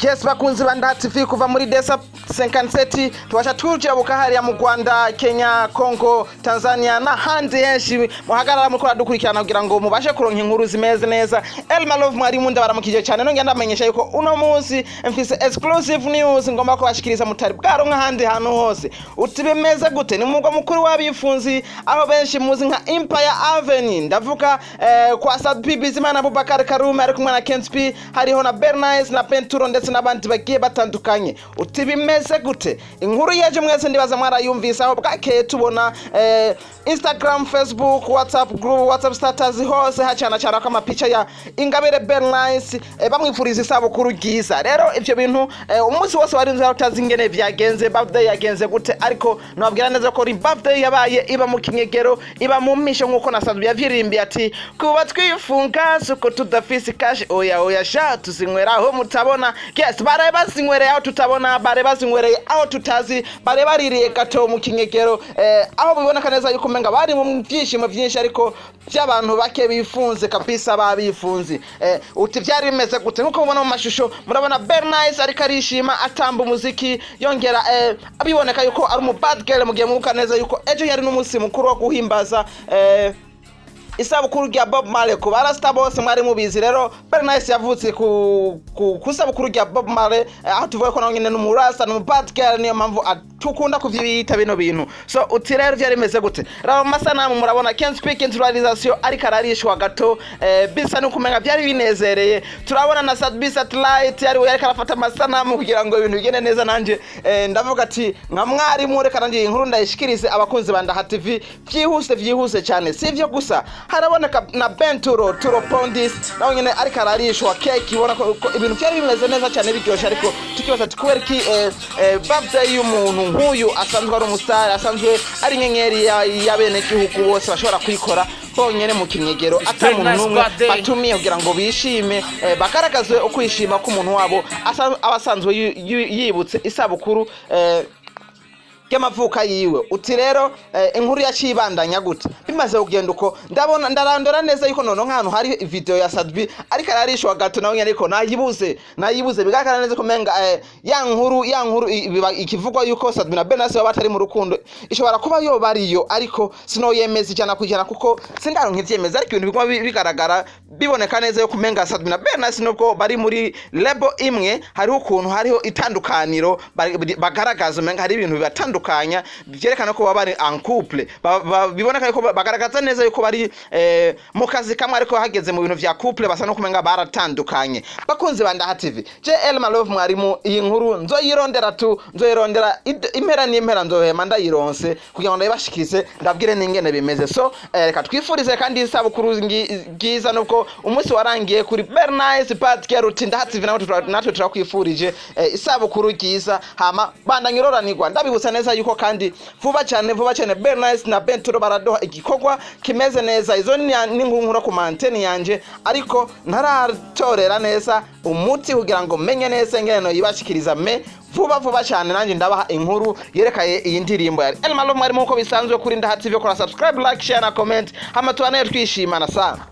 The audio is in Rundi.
Yes, bakunzi banda TV kuva muri desa 57 tubasha tuje bukahari ya mu Rwanda, Kenya, Congo, Tanzania na handi henshi muhagarara muri kora dukurikirana kugira ngo mubashe kuronka inkuru zimeze neza. Elma Love mwarimu ndabaramukije cyane no ngenda amenyesha yuko uno munsi mfise exclusive news ngomba ko bashikiriza mutari bwaro nk'ahandi hantu hose. Utibemeze gute ni mugwa mukuru w'abifunzi aho benshi muzi nka Empire Avenue ndavuga kwa Sadbi Bizimana Abubakar Karume ari kumwe na Kensp hariho na BELLE NICE na Penturo ndetse n'abandi bagiye batandukanye. Utibimeze gute inkuru yeje mwese ndibaza mwarayumvisa aho bwakeye tubona Instagram, Facebook, WhatsApp group, WhatsApp status hose hacana cyane ko amapicha ya Ingabire BELLE NICE bamwifuriza isabukuru giza. Rero ivyo bintu umunsi wose warinze utazi ingene vyagenze, birthday yagenze gute, ariko nabwira neza ko birthday yabaye iba mu kinyegero, iba mu misho nkuko nasanzwe yavyirimbiye ati kuba twifunga suko tudafisi cash oya sha tuzinywera aho mutabona. Yes, bare bazinywereye aho tutabona, bare bazinywereye aho tutazi, bare baririye gato mu kinyegero aho biboneka neza yuko menga bari mu byishimo byinshi ariko by'abantu bake bifunze kabisa babifunze. Uti byari bimeze gute nkuko mubona mu mashusho murabona BELLE NICE ariko arishima atamba umuziki yongera abiboneka yuko ari mu bad girl mugiye mubuka neza yuko ejo yari n'umunsi mukuru wo guhimbaza isabukuru rya Bob Marley ku barasta bose mwari mubizi. Rero BELLE NICE yavutse ku isabukuru rya Bob Marley aho tuvuye ko nawe nyine n'umurasta no bad girl niyo mpamvu tukunda kuvyita bino bintu. So uti rero byari meze gute raba masanamu murabona Ken Speak Introduction ariko ararishwa gato bisa no kumenga byari binezereye. Turabona na Sadbi Satellite yari ariko arafata masanamu kugira ngo ibintu bigende neza. Nanje ndavuga ati nka mwari mureka nanje inkuru ndayishikirize abakunzi banda TV vyihuse cyane. Sivyo gusa haraboneka na Penturo Pondis nawe nyine ariko ararishwa cake ibona ko ibintu byari bimeze neza cyane biryoshye. Ariko tukibaza tukwereki birthday y'umuntu nk'uyu asanzwe ari umustar, asanzwe ari nyenyeri ya bene gihugu bose bashobora kuyikora bonyene mu kinyegero atari umuntu umwe batumiye kugira ngo bishime bagaragaze ukwishima ko umuntu wabo abasanzwe yibutse isabukuru y'amavuka yiwe. Uti rero inkuru yacibandanya gute bimaze kugenda uko ndabona ndarandora neza yuko nono nk'ahantu hari video ya Sadbi ariko ararishwa gato nawe ariko nayibuze bigaragara neza ko menga ya nkuru ikivugwa yuko Sadbi na BELLE NICE batari mu rukundo ishobora kuba yo bariyo ariko sinoyemeza ijana kujana kuko singaro nk'ivyemeza. Ariko ibintu bigwa bigaragara biboneka neza yuko menga Sadbi na BELLE NICE nubwo bari muri label imwe hariho ukuntu hariho itandukaniro bagaragaza menga hari ibintu bibatandukanye byerekana ko bari en couple biboneka yuko bagaragaza neza yuko bari mu kazi kamwe ariko hageze mu bintu vya couple basa no kumenga baratandukanye. Bakunzi banda TV je Elma Love mwarimu iyi nkuru nzoyirondera impera n'impera nzohema ndayironse kugira ngo ndayibashikirize ndabwire n'ingene bimeze. So reka twifurize kandi isabukuru ngiza nubwo umunsi warangiye kuri BELLE NICE Podcast rutinda TV natwe turakwifurije isabukuru ngiza hama banda ngiroranirwa ndabibutsa neza yuko kandi vuba cyane BELLE NICE na Penturo baradoha igikorwa kimeze neza. Izo ni nkuru ku manteni yanje ariko ntaratorera neza umuti kugira ngo menye neza ngene no yibashikiriza vuba cyane. Nanjye ndabaha inkuru yerekaye iyi ndirimbo ya Elma Love mwari muko bisanzwe kuri nda TV kora subscribe, like, share na comment hama tuane twishimana sana.